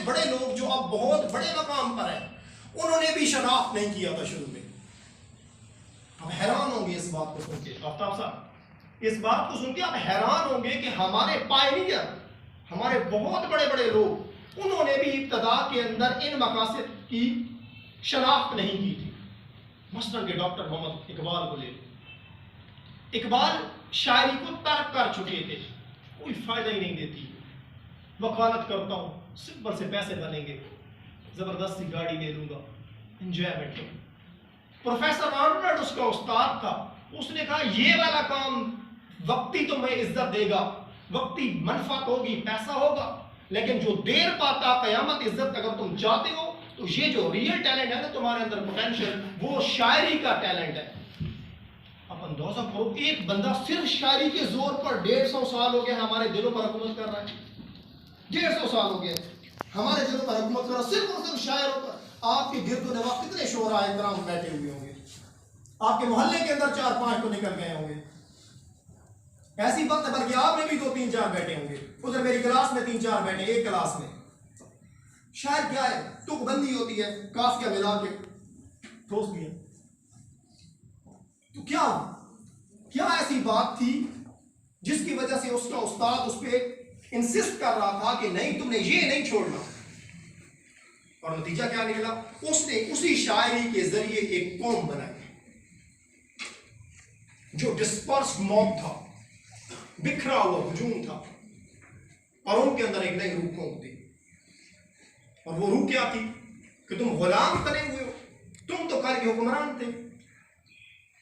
बड़े लोग जो अब बहुत बड़े मकाम पर हैं, उन्होंने भी शनाख्त नहीं किया था शुरू में। अब हैरान होंगे इस बात को सुन के, आफ्ताब साहब, इस बात को सुन के आप हैरान होंगे कि हमारे पायनियर, हमारे बहुत बड़े बड़े लोग, उन्होंने भी इब्तदा के अंदर इन मकासद की शनाख्त नहीं की थी। मसलन के डॉक्टर मोहम्मद इकबाल को ले, इकबाल शायरी को तर्क कर चुके थे, कोई फायदा ही नहीं देती, वकालत करता हूँ सिंपल से पैसे बनेंगे, जबरदस्ती गाड़ी ले लूंगा, एंजॉयमेंट। प्रोफेसर आर्नल्ड उसका उस्ताद था, उसने कहा ये वाला काम वक्ती तुम्हें इज्जत देगा, वक्ती मनफात होगी, पैसा होगा, लेकिन जो देर पाता कयामत इज्जत अगर तुम चाहते हो तो ये जो रियल टैलेंट है ना तुम्हारे अंदर पोटेंशियल, वो शायरी का टैलेंट है। अब अंदाजा करो, एक बंदा सिर्फ शायरी के जोर पर 150 साल हो गया हमारे दिलों पर हुकूमत कर रहा है। 150 साल हो गए हमारे दिलों पर हुकूमत कर रहा है, सिर्फ और सिर्फ शायरों पर। आपके गिरदो नवा कितने शोरा इकराम बैठे हुए होंगे, आपके मोहल्ले के अंदर 4-5 तो निकल गए होंगे, ऐसी बात है, बल्कि आपने भी 2-3-4 बैठे होंगे, उधर मेरी क्लास में 3-4 बैठे एक क्लास में। शायद क्या है, तुकबंदी होती है, काफिया मिला के ठोस दिया। तो क्या ऐसी बात थी जिसकी वजह से उसका उस्ताद उस पर इंसिस्ट कर रहा था कि नहीं तुमने ये नहीं छोड़ना, और नतीजा क्या निकला, उसने उसी शायरी के जरिए एक कौम बनाई जो डिस्पर्स मॉब था, बिखरा हुआ हुजूम था, और उनके अंदर एक नई रूह फूंक दी। और वो रूह क्या थी कि तुम गुलाम बने हुए हो, तुम तो कल के हुक्मरान थे,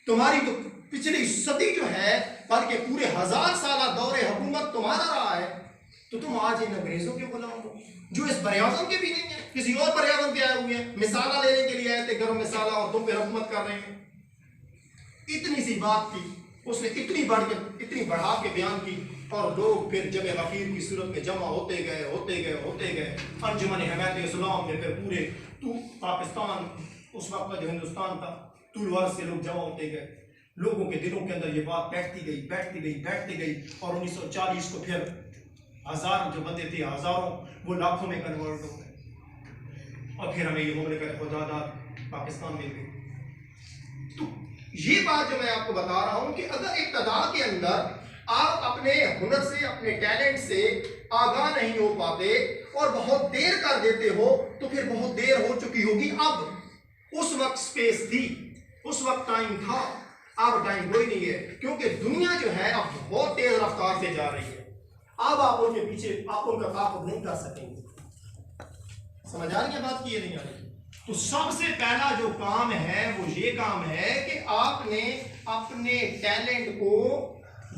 तुम्हारी तो पिछली सदी जो है, बल्कि पूरे 1000 साल दौरे हुकूमत तुम्हारा रहा है, तो तुम आज इन अंग्रेजों के गुलाम हो जो इस बरियाज़म के भी नहीं है, किसी और बरियाज़म के आए हुए हैं, मिसाला लेने के लिए आए थे, गरम मिसाला, और तुम पे हुकूमत कर रहे हैं। इतनी सी बात थी, उसने इतनी बढ़ा के बयान की, और लोग फिर जब गफीर की सूरत में जमा होते गए। अंजुमन हमायत इस्लाम में फिर पूरे पाकिस्तान, उस वक्त का जो हिंदुस्तान था, तुलवार से लोग जमा होते गए, लोगों के दिलों के अंदर ये बात बैठती गई, और 1940 को फिर हजार जो बंदे थे, हजारों, वो लाखों में कन्वर्ट हो गए, और फिर हमें ये मुमलिकत खुदादाद पाकिस्तान मिल गई। तो ये बात जो मैं आपको बता रहा हूं कि अगर इब्तदा के अंदर आप अपने हुनर से, अपने टैलेंट से आगाह नहीं हो पाते और बहुत देर कर देते हो, तो फिर बहुत देर हो चुकी होगी। अब उस वक्त स्पेस थी, उस वक्त टाइम था, अब टाइम कोई नहीं है, क्योंकि दुनिया जो है अब बहुत तेज रफ्तार से जा रही है। अब आप उनके पीछे आप उनका ताक़ुब नहीं कर सकेंगे। समझ आ रही है बात की, ये नहीं आ रही? तो सबसे पहला जो काम है वो ये काम है कि आपने अपने टैलेंट को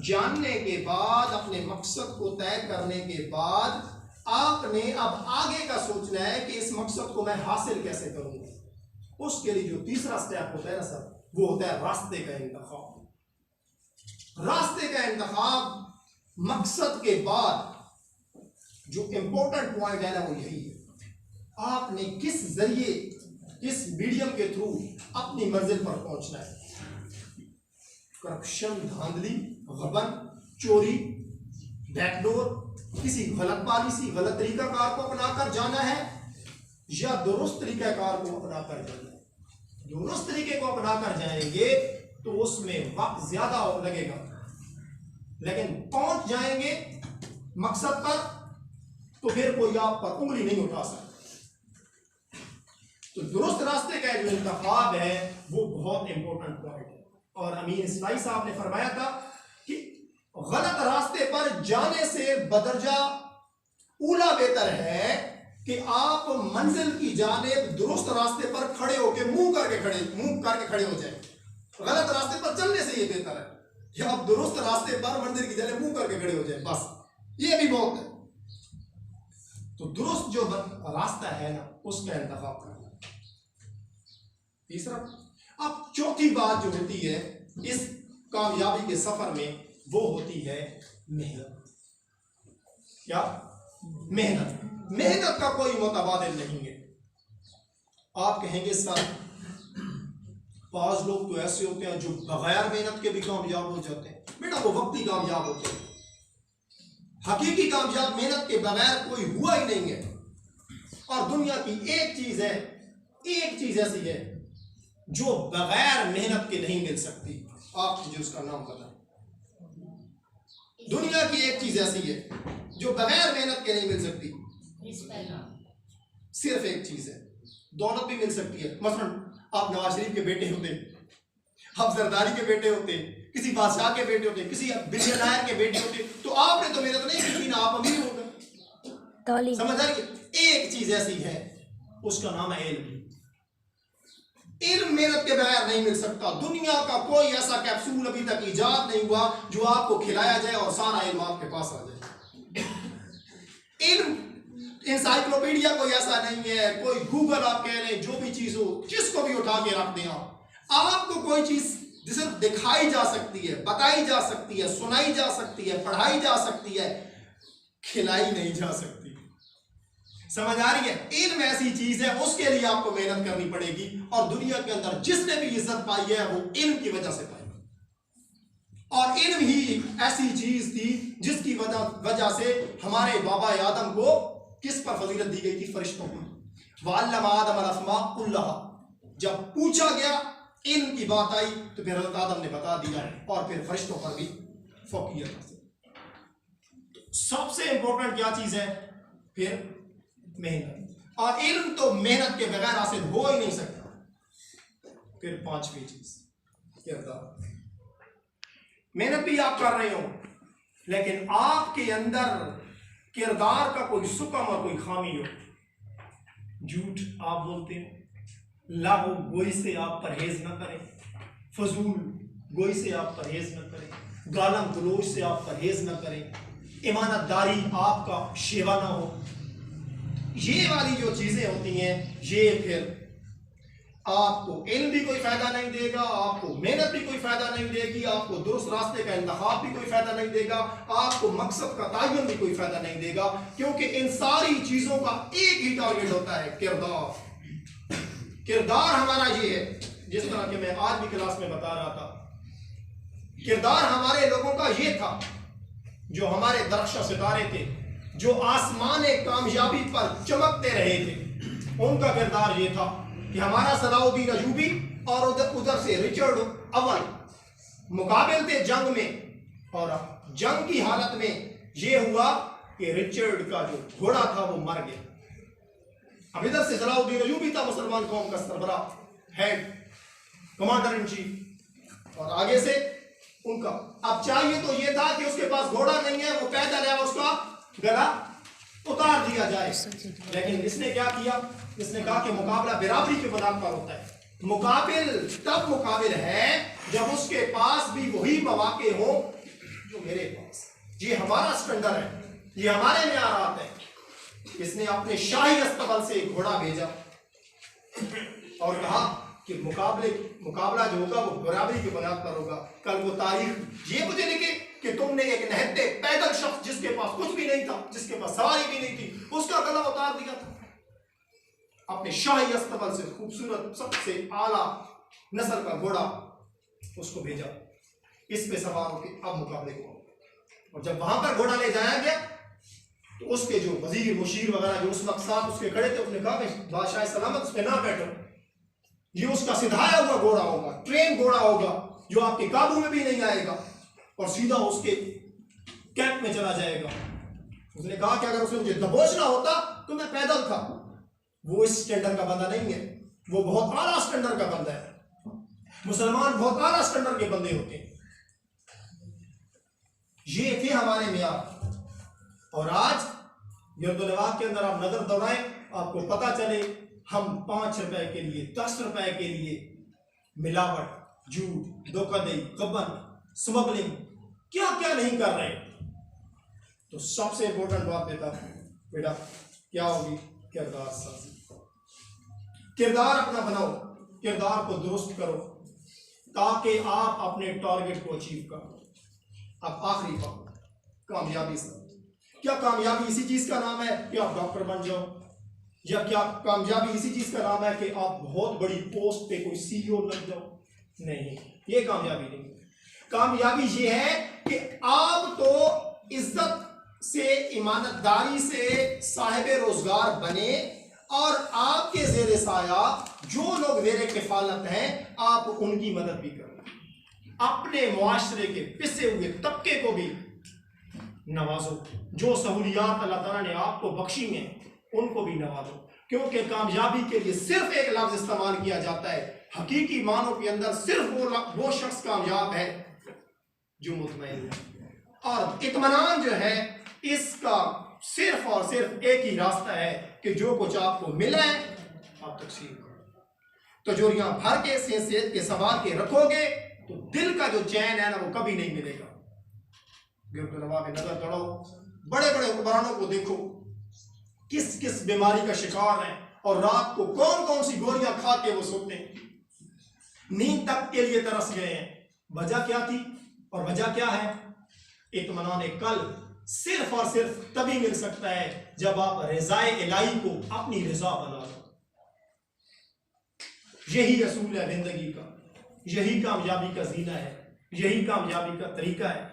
जानने के बाद, अपने मकसद को तय करने के बाद, आपने अब आगे का सोचना है कि इस मकसद को मैं हासिल कैसे करूंगा। उसके लिए जो तीसरा स्टेप होता है ना सर, वो होता है रास्ते का इंतखाब। रास्ते का इंतखाब मकसद के बाद जो इंपॉर्टेंट पॉइंट है ना, वो यही है, आपने किस जरिए, किस मीडियम के थ्रू अपनी मंजिल पर पहुंचना है। करप्शन, धांधली, गबन, चोरी, बैकडोर, किसी गलत पॉलिसी, गलत तरीकाकार को अपनाकर जाना है, या दुरुस्त तरीकाकार को अपनाकर जाना है। दुरुस्त तरीके को अपनाकर जाएंगे तो उसमें वक्त ज्यादा लगेगा, लेकिन पहुंच जाएंगे मकसद पर तो फिर कोई आप पर उंगली नहीं उठा सकता। तो दुरुस्त रास्ते का जो इंतखाब है वो बहुत इंपॉर्टेंट पॉइंट है। और अमीन इस्माइल साहब ने फरमाया था कि गलत रास्ते पर जाने से बदरजा ऊला बेहतर है कि आप मंजिल की जानिब दुरुस्त रास्ते पर खड़े होकर मुंह करके खड़े हो जाए। गलत रास्ते पर चलने से ये बेहतर है कि आप दुरुस्त रास्ते पर मंजिल की जानिब मुंह करके खड़े हो जाए, बस ये भी बहुत है। तो दुरुस्त जो रास्ता है ना, उसका इंतखाब करना। तीसरा, अब चौथी बात जो होती है इस कामयाबी के सफर में, वो होती है मेहनत। क्या? मेहनत का कोई मुतबादिल नहीं है। आप कहेंगे सर बाज़ लोग तो ऐसे होते हैं जो बगैर मेहनत के भी कामयाब हो जाते हैं। बेटा वो वक्ती कामयाब होते हैं, हकीकी कामयाब मेहनत के बगैर कोई हुआ ही नहीं है। और दुनिया की एक चीज है, एक चीज ऐसी है जो बगैर मेहनत के नहीं मिल सकती। आप मुझे उसका नाम बताएं। दुनिया की एक चीज ऐसी है जो बगैर मेहनत के नहीं मिल सकती। सिर्फ एक चीज है, दौलत भी मिल सकती है। मसलन आप नवाज शरीफ के बेटे होते, आप जरदारी के बेटे होते, किसी बादशाह के बेटे होते, किसी बिलियनर के बेटे होते, तो आपने तो मेहनत नहीं की ना, आप अमीर हो गए। समझ आ रही है? एक चीज ऐसी है, उसका नाम है इल्म। इल्म मेहनत के बगैर नहीं मिल सकता। दुनिया का कोई ऐसा कैप्सूल अभी तक इजाद नहीं हुआ जो आपको खिलाया जाए और सारा इल्म आपके पास आ जाए। इल्म इंसाइक्लोपीडिया कोई ऐसा नहीं है, कोई गूगल आप कह लें, जो भी चीज हो, जिसको भी उठा के रख दें आपको कोई चीज सिर्फ दिखाई जा सकती है, बताई जा सकती है, सुनाई जा सकती है, पढ़ाई जा सकती है, खिलाई नहीं जा सकती। समझ आ रही है? इल्म ऐसी चीज है, उसके लिए आपको मेहनत करनी पड़ेगी। और दुनिया के अंदर जिसने भी इज्जत पाई है वो इल्म की वजह से पाई, और इल्म ही ऐसी चीज थी जिसकी वजह से हमारे बाबा आदम को किस पर फजीलत दी गई थी? फरिश्तों पर। वअल्लम आदम अल अस्मा कुल्लहा। जब पूछा गया, इल्म की बात आई, तो फिर हज़रत आदम ने बता दिया, और फिर फरिश्तों पर भी फौकियत हासिल। तो सबसे इंपॉर्टेंट क्या चीज है? फिर मेहनत। और इल्म तो मेहनत के बगैर हासिल हो ही नहीं सकता। फिर पांचवी चीज किरदार। मेहनत भी आप कर रहे हो, लेकिन आपके अंदर किरदार का कोई सुकम और कोई खामी हो। झूठ आप बोलते हो, लाहो गोई से आप परहेज न करें, फजूल गोई से आप परहेज न करें, गालम गलोच से आप परहेज न करें, ईमानदारी आपका शेवा ना हो। ये वाली जो चीजें होती हैं, ये फिर आपको इल्म भी कोई फायदा नहीं देगा, आपको मेहनत भी कोई फायदा नहीं देगी, आपको दुरुस्त रास्ते का इंतखाब भी कोई फायदा नहीं देगा, आपको मकसद का तयन भी कोई फायदा नहीं देगा। क्योंकि इन सारी चीजों का एक ही टारगेट होता है, किरदार। किरदार हमारा ये है, जिस तरह के मैं आज भी क्लास में बता रहा था, किरदार हमारे लोगों का ये था, जो हमारे दरख्शा सितारे थे, जो आसमान कामयाबी पर चमकते रहे थे, उनका किरदार ये था कि हमारा सलाउद्दीन अयूबी और उधर से रिचर्ड अव्वल मुकाबिल थे जंग में, और जंग की हालत में ये हुआ कि रिचर्ड का जो घोड़ा था वो मर गया। अब इधर से सलाउद्दीन अयूबी था मुसलमान कौम का सरबराह, हेड, कमांडर इन चीफ, और आगे से उनका। अब चाहिए तो ये था कि उसके पास घोड़ा नहीं है, वो पैदल है, उसका गला उतार दिया जाए। लेकिन इसने क्या किया? इसने कहा कि मुकाबला बराबरी के बुनियाद पर होता है। मुकाबिल तब मुकाबिल है जब उसके पास भी वही मौके हो जो मेरे पास। ये हमारा स्टैंडर्ड है, ये हमारे में आरात है। इसने अपने शाही अस्तबल से एक घोड़ा भेजा और कहा कि मुकाबला जो होगा वो बराबरी के बुनियाद पर होगा। कल वो तारीख ये मुझे लिखे कि तुमने एक नहते पैदल शख्स जिसके पास कुछ भी नहीं था, जिसके पास सवारी भी नहीं थी, उसका गला उतार दिया था। अपने शाही अस्तबल से खूबसूरत सबसे आला नस्ल का घोड़ा उसको भेजा, इस पे सवार होकर अब मुकाबले को। और जब वहां पर घोड़ा ले जाया गया तो उसके जो वजीर मुशीर वगैरह जो उस वक्त साथ उसके खड़े थे, उसने कहा बादशाह सलामत उस पे ना बैठो, ये उसका सिधाया हुआ घोड़ा होगा, ट्रेन घोड़ा होगा जो आपके काबू में भी नहीं आएगा और सीधा उसके कैंप में चला जाएगा। उसने कहा कि अगर उसने मुझे दबोचना होता तो मैं पैदल था। वो इस स्टैंडर्ड का बंदा नहीं है, वो बहुत आला स्टैंडर्ड का बंदा है। मुसलमान बहुत आला स्टैंडर्ड के बंदे होते हैं। ये थे हमारे मियार। और आज यर्दुलवाद के अंदर आप नजर दौड़ाएं, आपको पता चले हम 5 रुपए के लिए, 10 रुपए के लिए मिलावट, झूठ, धोखाधड़ी, गबन, स्मगलिंग क्या क्या नहीं कर रहे। तो सबसे इंपॉर्टेंट बात बेटा क्या होगी? किरदार साजी। किरदार अपना बनाओ, किरदार को दुरुस्त करो ताकि आप अपने टारगेट को अचीव करो। अब आखिरी बात, कामयाबी से। क्या कामयाबी इसी चीज का नाम है कि आप डॉक्टर बन जाओ, या क्या कामयाबी इसी चीज का नाम है कि आप बहुत बड़ी पोस्ट पे कोई सीईओ लग जाओ? नहीं, ये कामयाबी नहीं। कामयाबी ये है कि आप तो इज्जत से, ईमानदारी से साहिब रोजगार बने और आपके ज़ेरे साया जो लोग मेरे किफालत हैं, आप उनकी मदद भी करो। अपने मुआशरे के पिसे हुए तबके को भी नवाजो। जो सहूलियात अल्लाह ताला ने आपको बख्शी हैं उनको भी नवाजो, क्योंकि कामयाबी के लिए सिर्फ एक लफ्ज इस्तेमाल किया जाता है। हकीकी मानों के अंदर सिर्फ वो शख्स कामयाब है जो मुतमईन है। और इत्मीनान जो है इसका सिर्फ और सिर्फ एक ही रास्ता है कि जो कुछ आपको मिला है आप तकसीम करो। तिजोरियां भर के सेहत के संभाल के रखोगे तो दिल का जो चैन है ना वो कभी नहीं मिलेगा। गिरदुनवा में नजर दौड़ो, बड़े बड़े हुक्मरानों को देखो किस किस बीमारी का शिकार है और रात को कौन कौन सी गोलियां खा के वो सोते हैं, नींद तक के लिए तरस गए हैं। वजह क्या थी और वजह क्या है? इत्मीनान कल सिर्फ और सिर्फ तभी मिल सकता है जब आप रिज़ाए इलाही को अपनी रिजा बना लो। यही असूल है जिंदगी का, यही कामयाबी का जीना है, यही कामयाबी का तरीका है।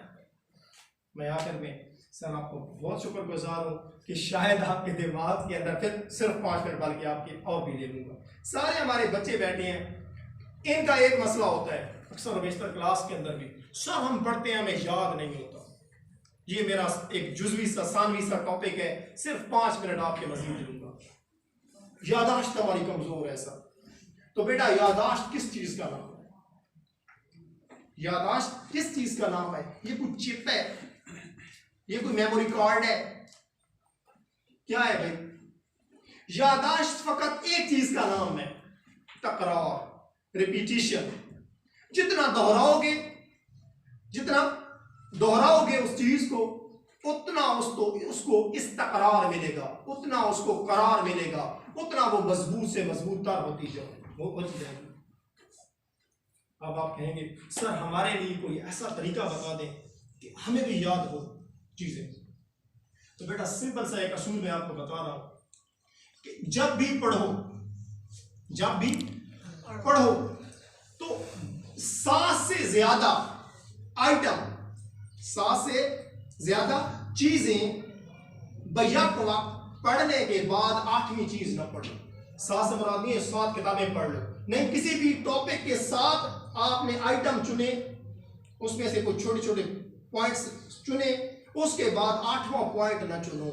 मैं आखिर में सर आपको बहुत शुक्रगुजार हूँ कि शायद आपके दिमाग के अंदर फिर सिर्फ 5 मिनट बल्कि आपके और भी ले लूँगा। सारे हमारे बच्चे बैठे हैं, इनका एक मसला होता है अक्सर बेशतर क्लास के अंदर भी, सर हम पढ़ते हैं हमें याद नहीं होता। ये मेरा एक जुज़वी सा सानवी सा टॉपिक है, सिर्फ 5 मिनट आपके मजीद लूँगा। यादाश्त हमारी कमज़ोर है सर। तो बेटा यादाश्त किस चीज़ का नाम है? यादाश्त किस चीज़ का नाम है? ये कोई चिप है, ये कोई मेमोरी कार्ड है, क्या है भाई? यादाश्त फकत एक चीज का नाम है, तकरार, रिपीटिशन। जितना दोहराओगे उस चीज को उतना उसको इस्तकरार मिलेगा, उतना उसको करार मिलेगा, उतना वो मजबूत से मजबूत तर होती जाएगी। अब आप कहेंगे सर हमारे लिए कोई ऐसा तरीका बता दें कि हमें भी याद हो चीजें। तो बेटा सिंपल सा एक असूल मैं आपको बता रहा हूं कि जब भी पढ़ो तो 7 से ज्यादा आइटम, 7 से ज्यादा चीजें बैक वक्त पढ़ने के बाद 8वीं चीज ना पढ़ो। 7 से मुराद नहीं है 7 किताबें पढ़ लो, नहीं, किसी भी टॉपिक के साथ आपने आइटम चुने, उसमें से कुछ छोटे छोटे पॉइंट्स चुने, उसके बाद 8वां पॉइंट ना चुनो।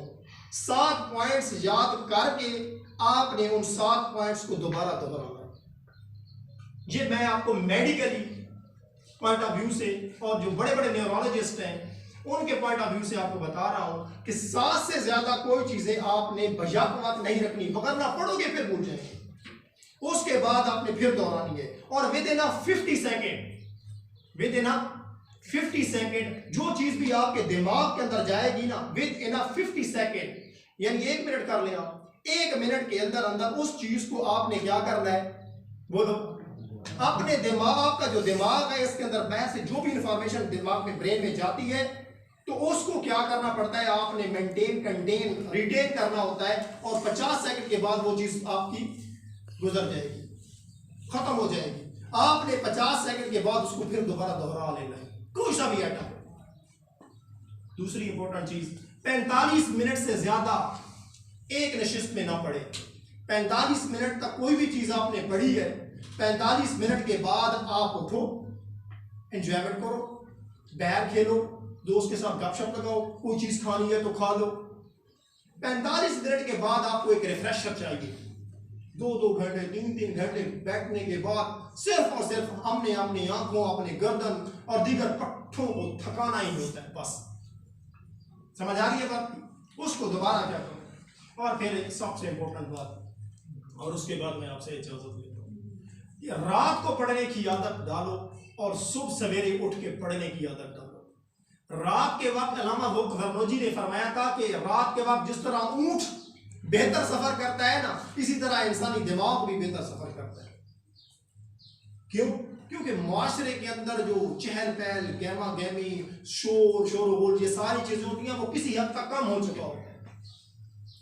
7 पॉइंट्स याद करके आपने उन 7 पॉइंट्स को दोबारा दोहराना। ये मैं आपको मेडिकली पॉइंट ऑफ व्यू से और जो बड़े बड़े न्यूरोलॉजिस्ट हैं उनके पॉइंट ऑफ व्यू से आपको बता रहा हूं कि 7 से ज्यादा कोई चीजें आपने बजाकवात नहीं रखनी, वगरना पढ़ोगे फिर भूल जाएंगे। उसके बाद आपने फिर दोहरानी है और विद इन 50 सेकेंड जो चीज भी आपके दिमाग के अंदर जाएगी ना, विद इन 50 सेकेंड, यानी 1 मिनट कर लेना, 1 मिनट के अंदर अंदर उस चीज को आपने क्या करना है, वो अपने दिमाग का जो दिमाग है इसके अंदर बहस से जो भी इंफॉर्मेशन दिमाग में ब्रेन में जाती है तो उसको क्या करना पड़ता है, आपने रिटेन करना होता है और 50 सेकंड के बाद वो चीज आपकी गुजर जाएगी, खत्म हो जाएगी। आपने 50 सेकंड के बाद उसको फिर दोबारा दोहरा लेना है, कोई सा भी आइटम। दूसरी इंपॉर्टेंट चीज, 45 मिनट से ज्यादा एक नशिस्त में ना पढ़े। 45 मिनट तक कोई भी चीज आपने पढ़ी है, 45 मिनट के बाद आप उठो, एंजॉयमेंट करो, बैर खेलो, दोस्त के साथ गपशप लगाओ, कोई चीज खानी है तो खा लो। 45 मिनट के बाद आपको एक रिफ्रेशर चाहिए। 2-2 घंटे 3-3 घंटे बैठने के बाद सिर्फ और सिर्फ हमने अपनी आंखों, अपने गर्दन और दीगर पट्टों को थकाना ही होता है, बस। समझ आ रही है बात? उसको दोबारा क्या करो। और फिर सबसे इंपॉर्टेंट बात, और उसके बाद मैं आपसे इजाजत लेता हूँ, रात को पढ़ने की आदत डालो और सुबह सवेरे उठ के पढ़ने की आदत डालो। रात के वक्त अल्लामा ज़रनोजी ने फरमाया था कि रात के वक्त जिस तरह ऊंट बेहतर सफर करता है ना, इसी तरह इंसानी दिमाग भी बेहतर सफर करता है। क्यों? क्योंकि मुआशरे के अंदर जो चहल पहल, गहमा गहमी, शोर ये सारी चीजें होती हैं वो किसी हद तक कम हो चुका होता है।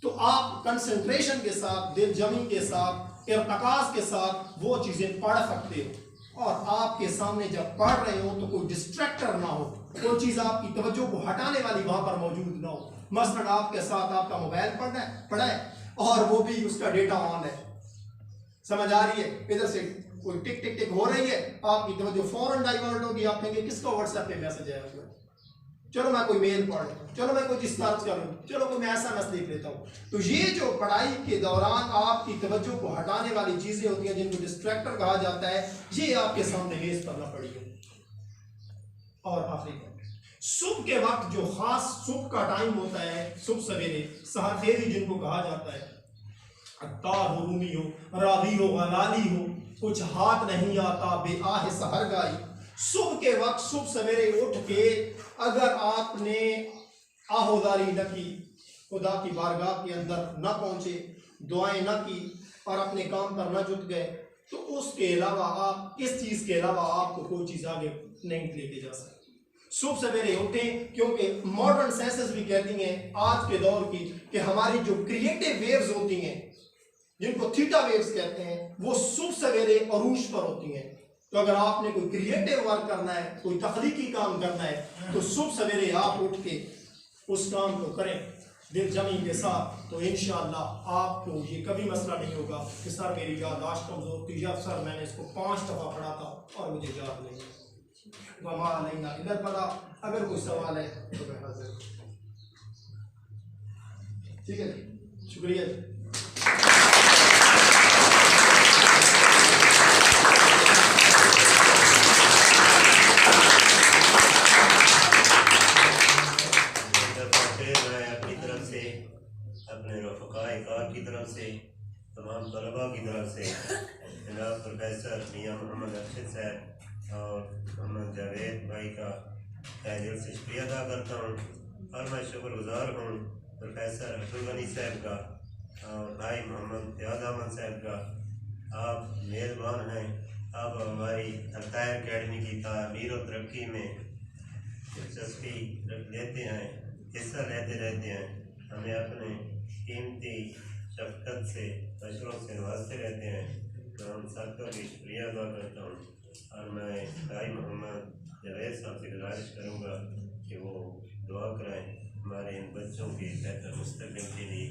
तो आप कंसंट्रेशन के साथ, दिलजमी के साथ, इर्तकाज के साथ वो चीजें पढ़ सकते हो। और आपके सामने जब पढ़ रहे हो तो कोई डिस्ट्रैक्टर ना हो, कोई चीज आपकी तवज्जो को हटाने वाली वहां पर मौजूद ना हो। मसलन आपके साथ आपका मोबाइल पड़ा है, और वो भी उसका डेटा ऑन है। समझ आ रही है? इधर से कोई टिक टिक टिक हो रही है, आपकी तवज्जो फौरन डाइवर्ट होगी, आप कहेंगे किसका व्हाट्सएप पे मैसेज आया हुआ है, चलो मैं कोई मेल पढ़ लूं, चलो मैं कोई चीज सर्च कर लूं, चलो कोई मैं एसएमएस देख लेता हूं। तो ये जो पढ़ाई के दौरान आपकी तवज्जो को हटाने वाली चीजें होती हैं, जिनको डिस्ट्रैक्टर कहा जाता है, ये आपके सामने मेज पर ना पड़ी हो। और आखिरी सुबह के वक्त जो खास सुबह का टाइम होता है, सुबह सवेरे सहरखेरी जिनको कहा जाता है, अत्तार हो, रूमी हो, रावी हो, गलाली हो, कुछ हाथ नहीं आता बेआह सहर गाई। सुबह के वक्त सुबह सवेरे उठ के अगर आपने आहोदारी न की, खुदा की बारगाह के अंदर न पहुंचे, दुआएं न की और अपने काम पर न जुट गए, तो उसके अलावा आप इस चीज के अलावा आपको कोई चीज आगे नहीं लेके जा सकते। सुबह सवेरे उठें, क्योंकि मॉडर्न साइंसेस भी कहती हैं आज के दौर की कि हमारी जो क्रिएटिव वेव्स होती हैं, जिनको थीटा वेव्स कहते हैं, वो सुबह सवेरे अरूज पर होती हैं। तो अगर आपने कोई क्रिएटिव वर्क करना है, कोई तख्लीकी काम करना है, तो सुबह सवेरे आप उठ के उस काम को करें दिल जमी के साथ, तो इंशाअल्लाह आपको ये कभी मसला नहीं होगा कि सर मेरी याददाश्त कमजोर थी, या सर मैंने इसको 5 दफ़ा पढ़ा था और मुझे याद नहीं। वमा अलैना इल्ला अलबलाग। अगर कोई सवाल है तो मैं हाजिर। ठीक है जी, शुक्रिया जी। अपने रफ़क़ाए कार की तरफ से, तमाम तलबा की तरफ से जनाब प्रोफेसर मियाँ मोहम्मद अरशद साहब और मोहम्मद जावेद भाई का तहे दिल से शुक्रिया अदा करता हूँ। और मैं शुक्रगुज़ार हूँ प्रोफेसर अब्दुल गनी साहब का और भाई मोहम्मद फ़याज़ अहमद साहब का। आप मेज़बान हैं, आप हमारी अल-ताहिर अकेडमी की तामीर और तरक्की में दिलचस्पी लेते हैं, हिस्सा लेते रहते हैं, हमें अपने कीमती शफ़क़त से बशरों से नवाजते रहते हैं। तो हम सबका भी शुक्रिया अदा करता हूँ। और मैं भाई मोहम्मद जावेद साहब से गुजारिश करूँगा कि वो दुआ कराएँ हमारे इन बच्चों के बेहतर मुस्तक़बिल के लिए।